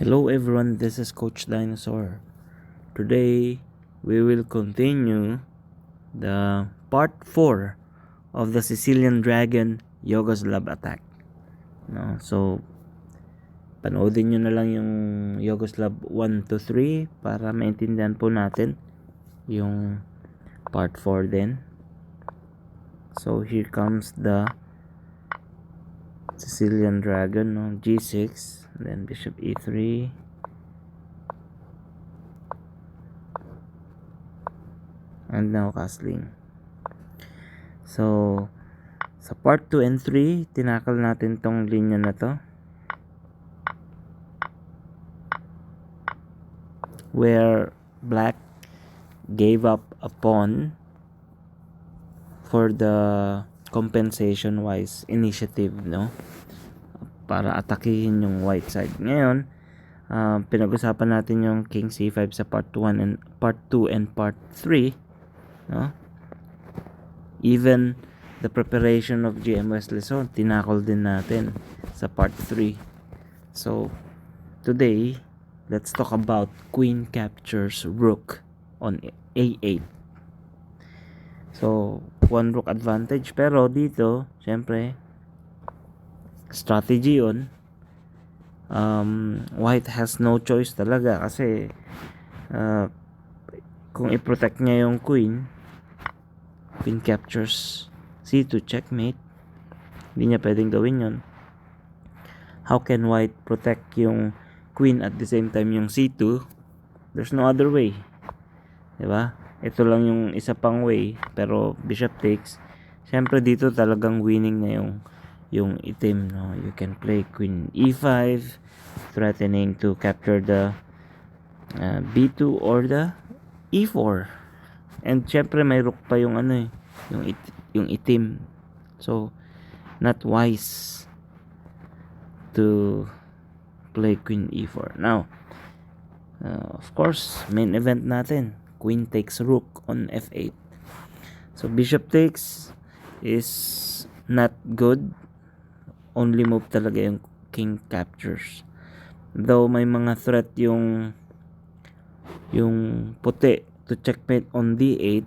Hello everyone, this is Coach Dinosaur. Today we will continue the part 4 of the Sicilian Dragon Yugoslav attack. No? So, panoodin nyo na lang yung Yugoslav 1 to 3 para maintindihan po natin yung part 4 din. So, here comes the Sicilian Dragon, no? G6, then Bishop E3, and now castling. So, sa part 2 and 3, tinakal natin tong linya na to, where black gave up a pawn for the compensation wise initiative, no, para atakihin yung white side. Ngayon, pinag-usapan natin yung king c5 sa part 1 and part 2 and part 3, no. Even the preparation of GM West Luzon, tinakol din natin sa part 3. So today, let's talk about queen captures rook on a8. So, one rook advantage. Pero dito, syempre, strategy yun. White has no choice talaga kasi kung i-protect niya yung queen captures c2, checkmate. Hindi niya pwedeng gawin yun. How can white protect yung queen at the same time yung c2? There's no other way. Diba? Ito lang yung isa pang way, pero bishop takes. Siyempre dito talagang winning na yung itim, no. You can play queen e5, threatening to capture the b2 or the e4. And siyempre may rook pa yung yung itim. So not wise to play queen e4. Now, of course, main event natin, queen takes rook on f8. So bishop takes is not good. Only move talaga yung king captures. Though may mga threat yung puti to checkmate on d8,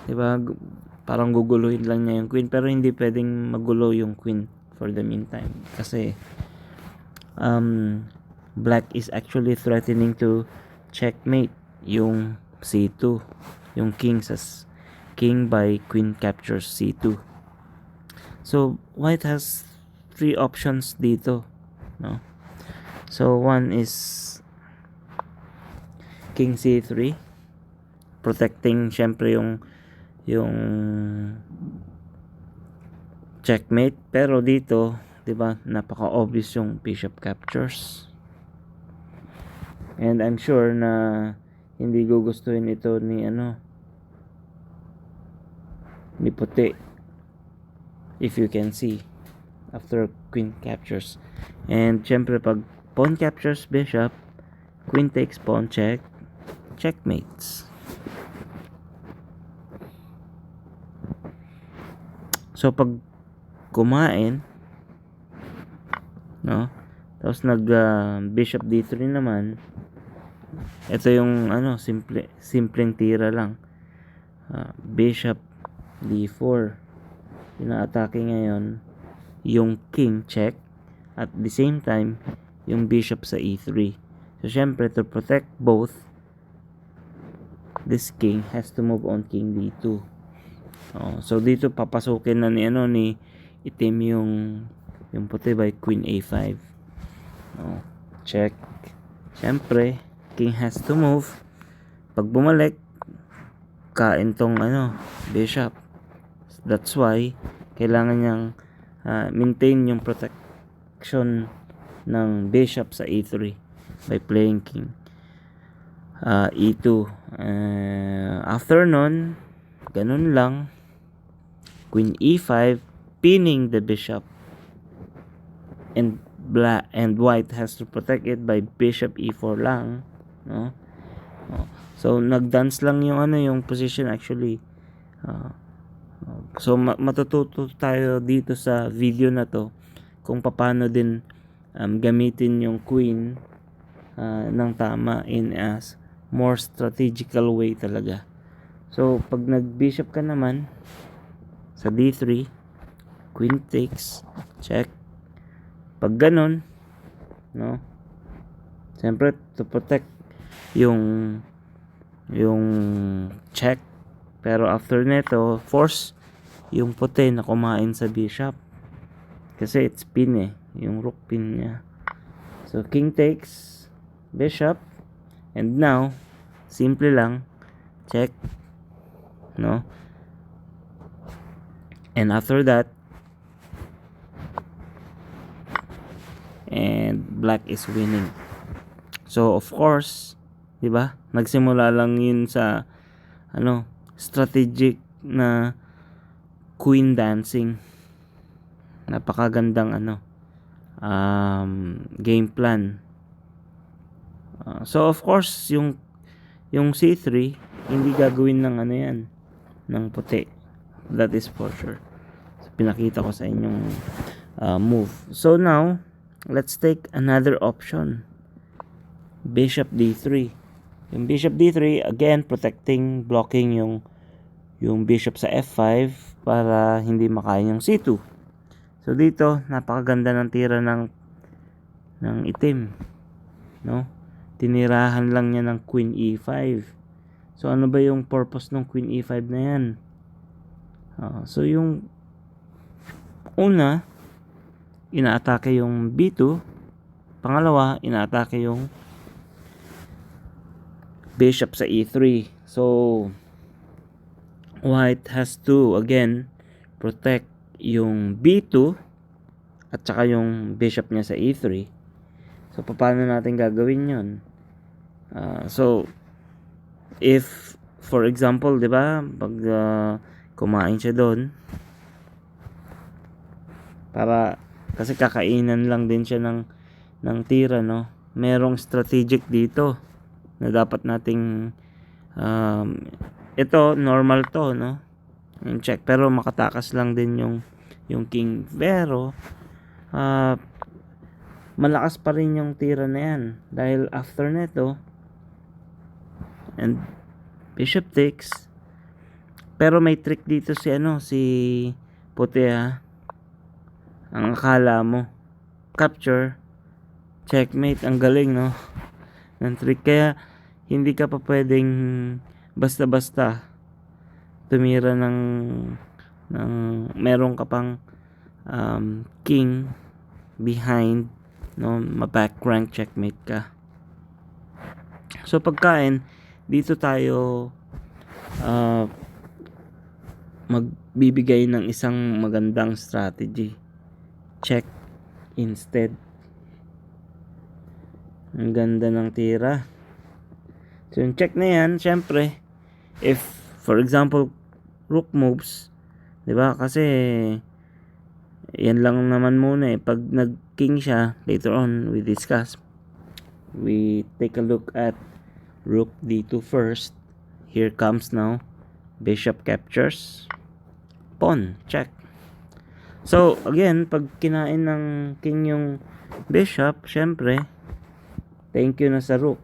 diba? Parang guguluhin lang niya yung queen, pero hindi pwedeng magulo yung queen for the meantime kasi black is actually threatening to checkmate yung c2, yung king by queen captures c2. So white has 3 options dito, no. So one is king c3, protecting syempre yung checkmate, pero dito, 'di ba, napaka obvious yung bishop captures. And I'm sure na hindi gugustuhin ito ni puti, if you can see, after queen captures. And syempre pag pawn captures bishop, queen takes pawn check, checkmates. So pag kumain, no, tapos nag bishop d3 naman, ito yung simpleng tira lang. Bishop d4, inaatake ngayon yung king check, at the same time yung bishop sa e3. So syempre to protect both, this king has to move on king d2. So dito papasukin na ni itim yung puti by queen a5. Check. Syempre king has to move. Pag bumalik, kain tong bishop. That's why kailangan niyang maintain yung protection ng bishop sa e3 by playing king e2. After nun, ganun lang, queen e5, pinning the bishop, and white has to protect it by bishop e4 lang, no. So nagdance lang yung position actually. So matututo tayo dito sa video na to kung paano din gamitin yung queen ng tama in as more strategical way talaga. So pag nag-bishop ka naman sa D3, queen takes, check. Pag ganun, no, siyempre to protect yung check, pero after neto force yung puti na kumain sa bishop kasi it's pin yung rook pin niya. So king takes, bishop, and now simple lang, check, no, and after that, and black is winning. So of course, 'di ba? Nagsimula lang 'yun sa strategic na queen dancing. Napakagandang game plan. So of course, yung C3 hindi gagawin ng yan ng puti. That is for sure. So, pinakita ko sa inyong move. So now, let's take another option. Bishop D3. Yung bishop D3, again, blocking yung bishop sa F5 para hindi makain yung C2. So dito, napakaganda ng tira ng itim, no? Tinirahan lang niya ng queen E5. So ano ba yung purpose ng queen E5 na yan? So yung una, inaatake yung B2. Pangalawa, inaatake yung bishop sa E3. So white has to again protect yung B2 at saka yung bishop niya sa E3. So paano natin gagawin yun? So if for example, 'di ba, pag kumain siya doon, para kasi kakainan lang din siya ng tira, no? Merong strategic dito na dapat nating ito normal to, no? Yung check, pero makatakas lang din yung king, pero malakas pa rin yung tira na yan dahil after neto and bishop takes. Pero may trick dito si puti, ang akala mo capture, checkmate. Ang galing, no, ng trick. Kaya hindi ka pa pwedeng basta-basta tumira ng meron ka pang king behind, no, ma-back rank, checkmate ka. So pagkain dito tayo magbibigay ng isang magandang strategy. Check instead. Ang ganda ng tira. So yung check na yan, syempre, if for example rook moves, 'di ba? Kasi yan lang naman muna pag nag-king siya, later on we discuss. We take a look at rook d2 first. Here comes now bishop captures, pawn, check. So again, pag kinain ng king yung bishop, syempre thank you na sa rook.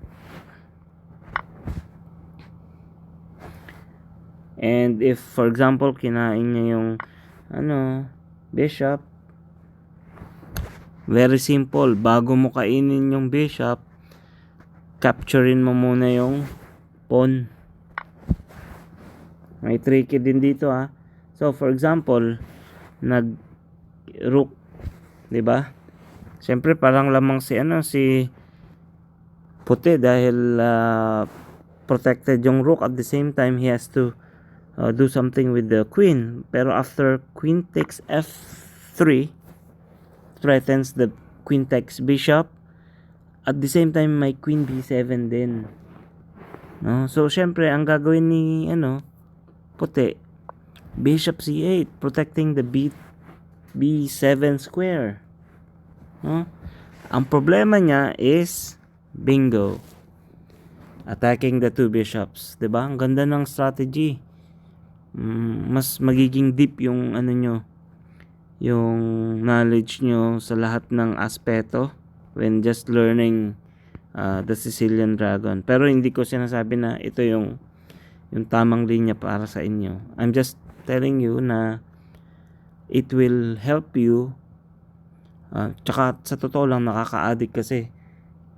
And if for example kinain niya yung bishop, very simple, bago mo kainin yung bishop, capturein mo muna yung pawn. May tricky din dito, So for example, nag rook, 'di ba? Siyempre parang lamang si puti dahil protected yung rook. At the same time, he has to do something with the queen. Pero after queen takes f3, threatens the queen takes bishop. At the same time, may queen b7 din, no? So syempre ang gagawin ni puti, bishop c8, protecting the b7 square, no? Ang problema niya is bingo, attacking the two bishops, 'di ba? Ang ganda ng strategy. Mas magiging deep yung yung knowledge nyo sa lahat ng aspeto when just learning the Sicilian dragon. Pero hindi ko sinasabi na ito yung tamang linya para sa inyo. I'm just telling you na it will help you. Tsaka sa totoo lang, nakaka-addict kasi.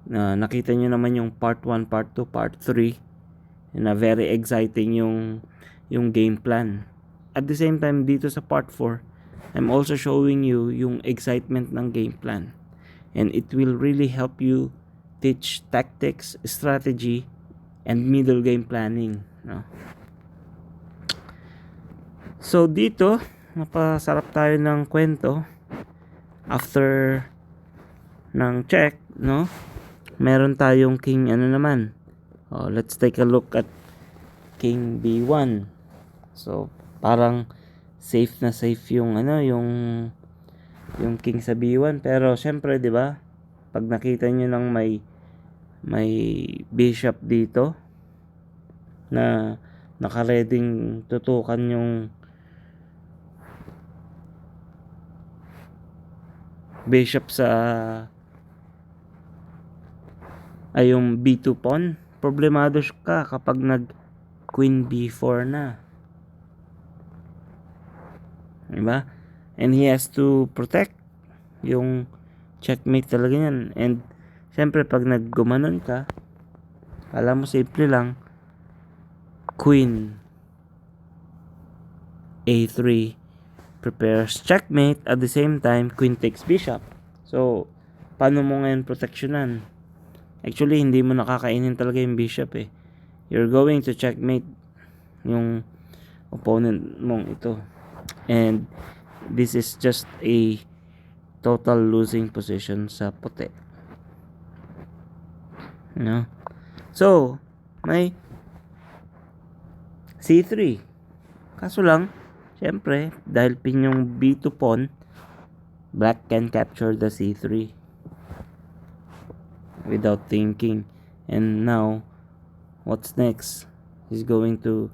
Nakita nyo naman yung part 1, part 2, part 3 na very exciting yung game plan. At the same time, dito sa part 4, I'm also showing you yung excitement ng game plan. And it will really help you teach tactics, strategy, and middle game planning. No? So dito, napasarap tayo ng kwento. After ng check, no? Meron tayong king naman. Let's take a look at king b1. So parang safe na safe yung yung king sa b1, pero syempre 'di ba? Pag nakita niyo nang may bishop dito na naka-reading tutukan yung bishop sa yung b2 pawn, problemado ka kapag nag queen b4 na. Diba? And he has to protect yung checkmate talaga yan. And syempre pag naggumanon ka, alam mo simple lang, queen a3 prepares checkmate, at the same time queen takes bishop. So paano mo ngayon proteksyonan? Actually hindi mo nakakainin talaga yung bishop eh. You're going to checkmate yung opponent mong ito. And this is just a total losing position sa puti. No? So, may c3. Kaso lang, syempre, dahil pin yung b2 pawn, black can capture the c3 without thinking. And now, what's next? He's going to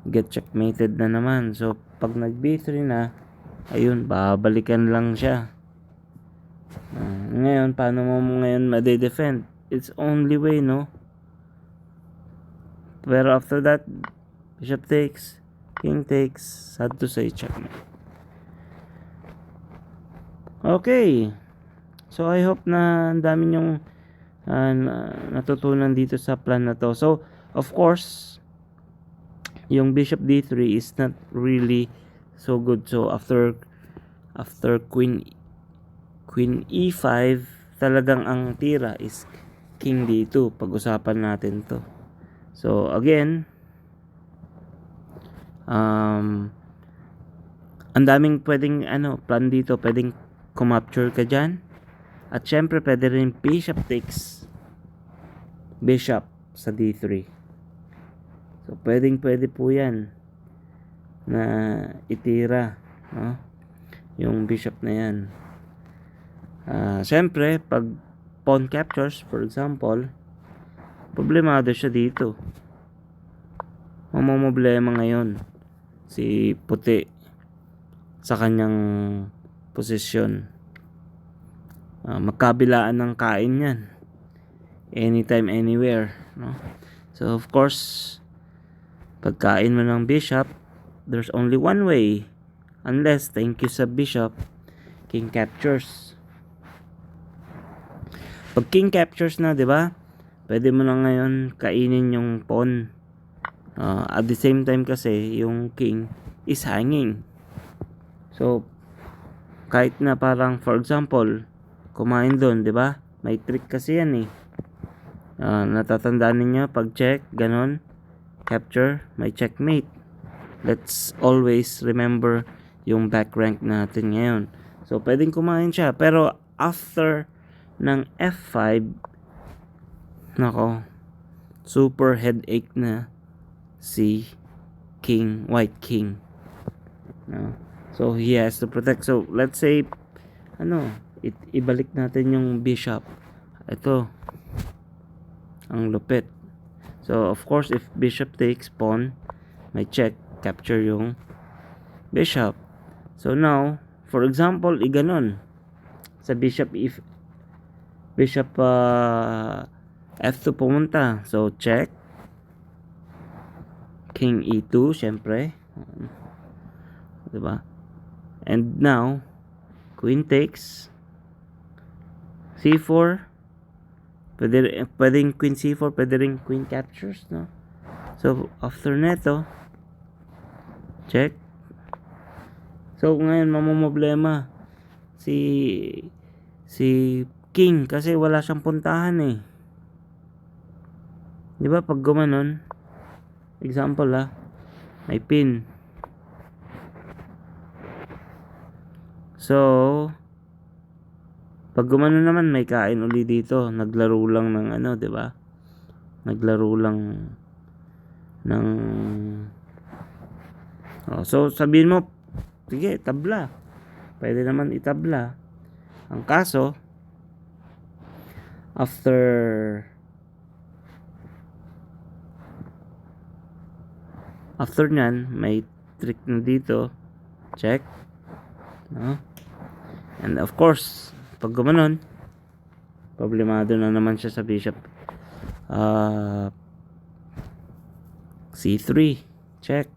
get checkmated na naman. So pag nag b3 na, ayun, babalikan lang siya. Ngayon, paano mo ngayon ma-defend? It's only way, no? Pero after that, bishop takes, king takes, sad to say, checkmate. Okay, so I hope na ang dami nyong natutunan dito sa plan na to. So of course, yung bishop d3 is not really so good. So after queen e5, talagang ang tira is king d2. Pag-usapan natin to. So again, ang daming pwedeng plan dito. Pwedeng kumapture ka dyan, at syempre pwede rin bishop takes bishop sa d3. So pwede po yan na itira, no? Yung bishop na yan. Syempre pag pawn captures, for example, problemado siya dito. Mamomblema ngayon si puti sa kanyang posisyon. Magkabilaan ng kain yan, anytime, anywhere, no? So of course, pagkain mo ng bishop, there's only one way, unless thank you sa bishop, king captures. Pag king captures na, 'di ba? Pwede mo na ngayon kainin yung pawn. At the same time kasi yung king is hanging. So kahit na parang, for example, kumain doon, 'di ba? May trick kasi yan eh. Natatandaan niyo pag check, ganon, capture, may checkmate. Let's always remember yung back rank natin ngayon. So pwedeng kumain siya, pero after ng f5, nako, super headache na si white king, no? So he has to protect. So let's say ibalik natin yung bishop. Ito ang lupit. So of course, if bishop takes pawn, may check, capture yung bishop. So now, for example, iganon sa bishop bishop F2 pumunta. So, check. King E2, syempre. Diba? And now, queen takes. C4. Pwedeng queen C4, pwede rin queen captures, no? So, after neto, check. So, ngayon, mamumblema si king kasi wala siyang puntahan eh. Diba? Pag gumanon, example may pin. So, pag gumano naman may kain uli dito. Naglaro lang ng diba? Naglaro lang ng so sabihin mo, sige, tabla. Pwede naman itabla. Ang kaso, after nyan, may trick na dito. Check. No? And of course, pag gumanon, problemado na naman siya sa bishop C3. Check.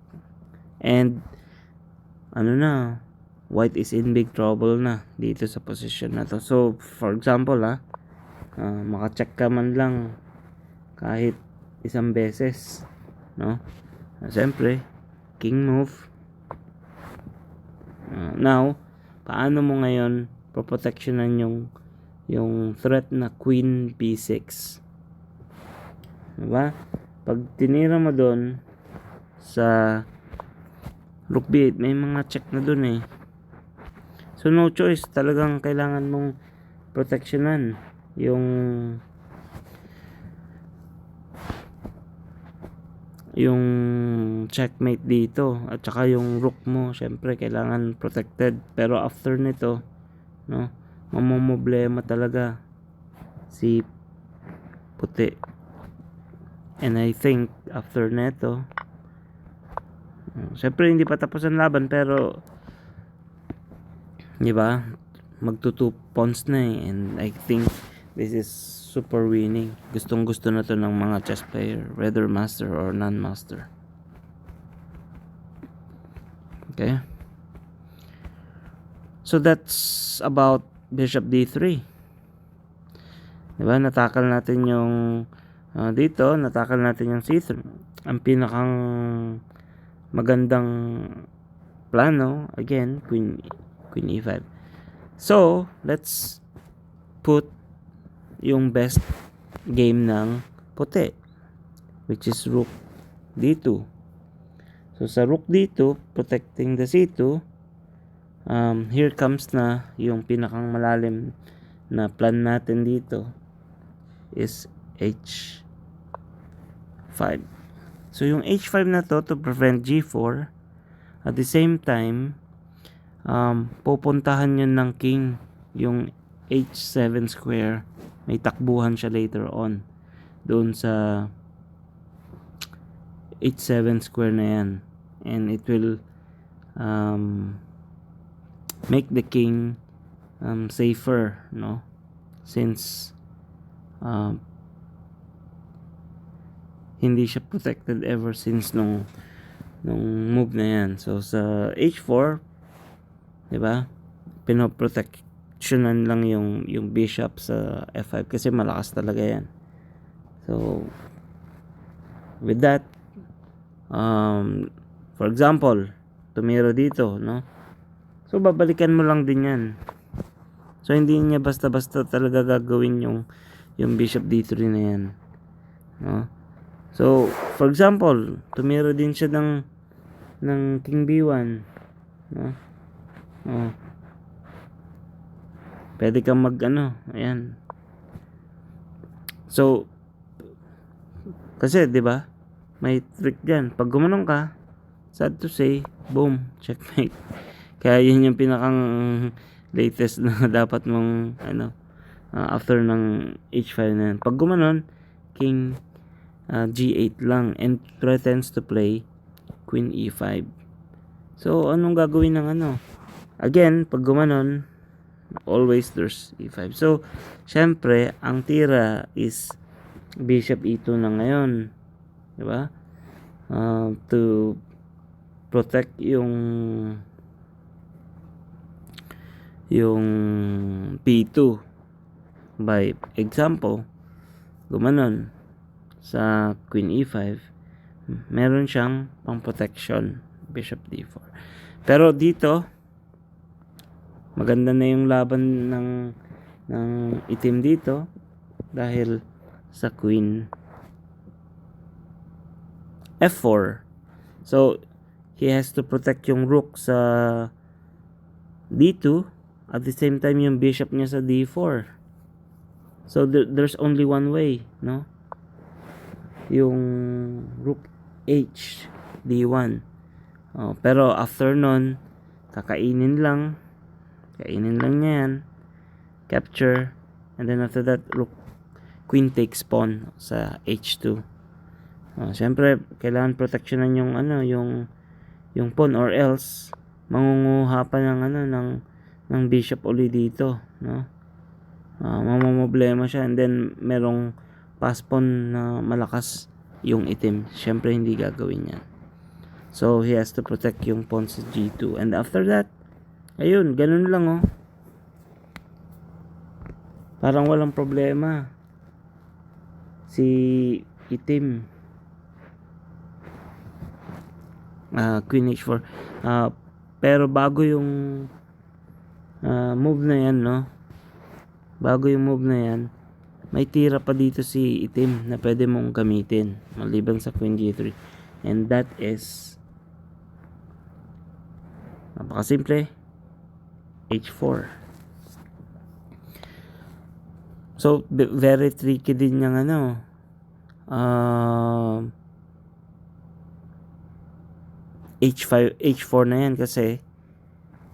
And white is in big trouble na dito sa position na to. So, for example, maka-check ka man lang kahit isang beses, no? Siyempre, king move. Now, paano mo ngayon proprotectionan yung threat na queen b6? Diba? Pag tinira mo doon sa rook b8, may mga check na doon eh. So, no choice. Talagang kailangan mong protectionan yung checkmate dito at saka yung rook mo, syempre kailangan protected. Pero after nito, no, mamomblema talaga si puti. And I think after nito, syempre hindi pa tapos ang laban, pero di ba, magto 2 pawns na eh. And I think this is super winning. Gustong gusto na to ng mga chess player, whether master or non-master. Okay, so that's about bishop d3. Diba, natakal natin yung dito, natakal natin yung c3. Ang pinakang magandang plano, again, queen e5. So, let's put yung best game ng puti, which is rook d2. So, sa rook d2, protecting the c2, here comes na yung pinakang malalim na plan natin dito is h5. So, yung h5 na to prevent g4. At the same time, pupuntahan yun ng king yung h7 square. May takbuhan siya later on doon sa h7 square na yan, and it will make the king safer, no, since hindi siya protected ever since nung move na yan. So sa h4, diba, pinoprotectionan lang yung bishop sa f5 kasi malakas talaga yan. So with that, for example, tumira dito, no, so babalikan mo lang din yan. So hindi niya basta-basta talaga gagawin yung bishop d3 na yan, no. So for example, tumira din siya ng king b1, no. Pwede kang ayan. So kasi 'di ba, may trick diyan. Pag gumanong ka, sad to say, boom, checkmate. Kaya yun yung pinakang latest na dapat mong after ng h5 na yan. Pag gumanon, king g8 lang, and threatens to play queen e5. So anong gagawin ng again, pag gumanon, Always there's e5. So, syempre, ang tira is bishop e2 na ngayon. Diba? To protect yung p2 by example, gumanon sa queen e5, meron siyang pang protection, bishop d4. Pero dito, maganda na yung laban ng itim dito dahil sa queen f4. So, he has to protect yung rook sa d2 at the same time yung bishop niya sa d4. So, there's only one way, no? Yung rook h d1. Pero after nun, kakainin lang niya yan, capture, and then after that, rook queen takes pawn sa h2. Syempre kailangan proteksyonan yung yung pawn, or else mangunguha pa ng bishop uli dito, no? Mamomblema siya, and then merong pass pawn na malakas yung itim. Syempre hindi gagawin yan. So he has to protect yung pawn sa g2, and after that, ayun, ganun lang, parang walang problema si itim. Queen h4. Pero bago yung move na yan, no? Bago yung move na yan, may tira pa dito si itim na pwede mong gamitin maliban sa queen g3, and that is napakasimple, h4. So very tricky din yung h4 na yan, kasi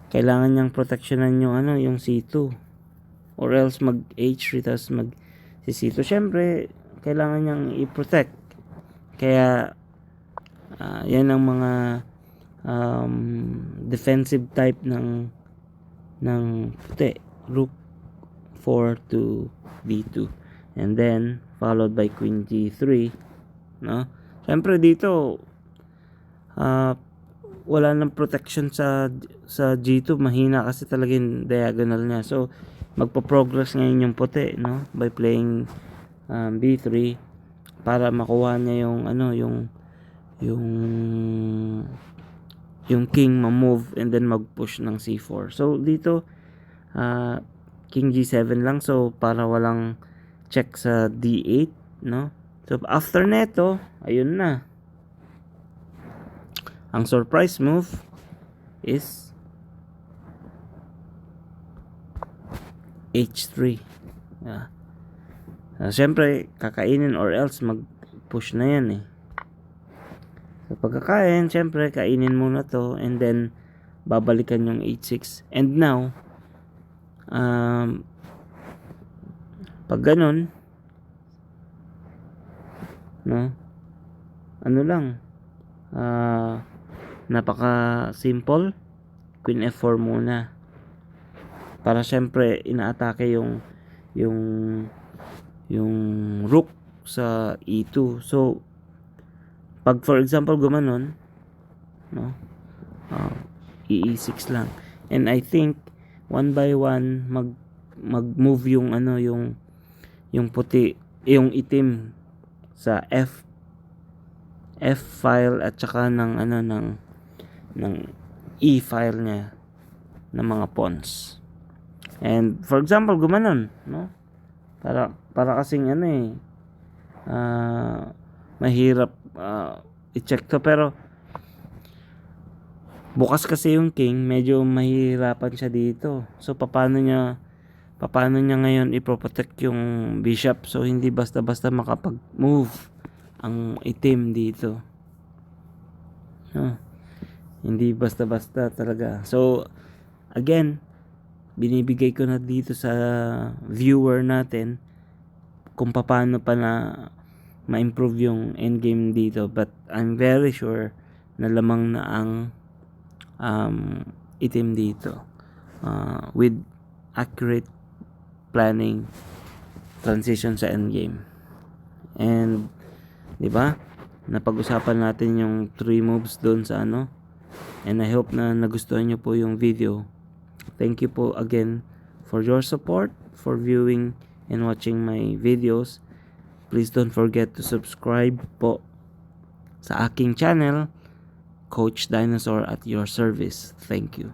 kailangan niyang proteksyonan yung c2, or else mag h3 tapos mag c2. Syempre kailangan niyang i-protect, kaya yan ang mga defensive type ng puti. Rook 4 to d2, and then followed by queen g3, no? Syempre dito wala nang protection sa g2, mahina kasi talaga yung diagonal niya. So magpo-progress ngayon yung puti, no, by playing b3 para makuha niya yung king ma-move, and then mag-push ng c4. So dito king g7 lang, so para walang check sa d8, no? So after neto, ayun na, ang surprise move is h3. Syempre kakainin, or else mag-push na yan, So pagkakain, syempre kainin muna to, and then babalikan yung h6. And now pag ganun, no, lang, napaka simple, queen f4 muna, para syempre inaatake yung rook sa e2. So pag for example gumanon, no, e6 lang, and I think one by one mag-move yung puti, yung itim sa f file at saka ng e file niya ng mga pawns. And for example gumanon, no, para kasing mahirap i-check to, pero bukas kasi yung king, medyo mahirapan siya dito. So paano niya ngayon i-protect yung bishop? So hindi basta-basta makapag-move ang itim dito, no? Hindi basta-basta talaga. So again, binibigay ko na dito sa viewer natin kung paano pa na ma-improve yung endgame dito, but I'm very sure na lamang na ang itim dito with accurate planning, transition sa endgame. And, di ba? Napag-usapan natin yung 3 moves doon sa ano. And I hope na nagustuhan nyo po yung video. Thank you po again for your support, for viewing and watching my videos. Please don't forget to subscribe po sa aking channel, Coach Dinosaur at your service. Thank you.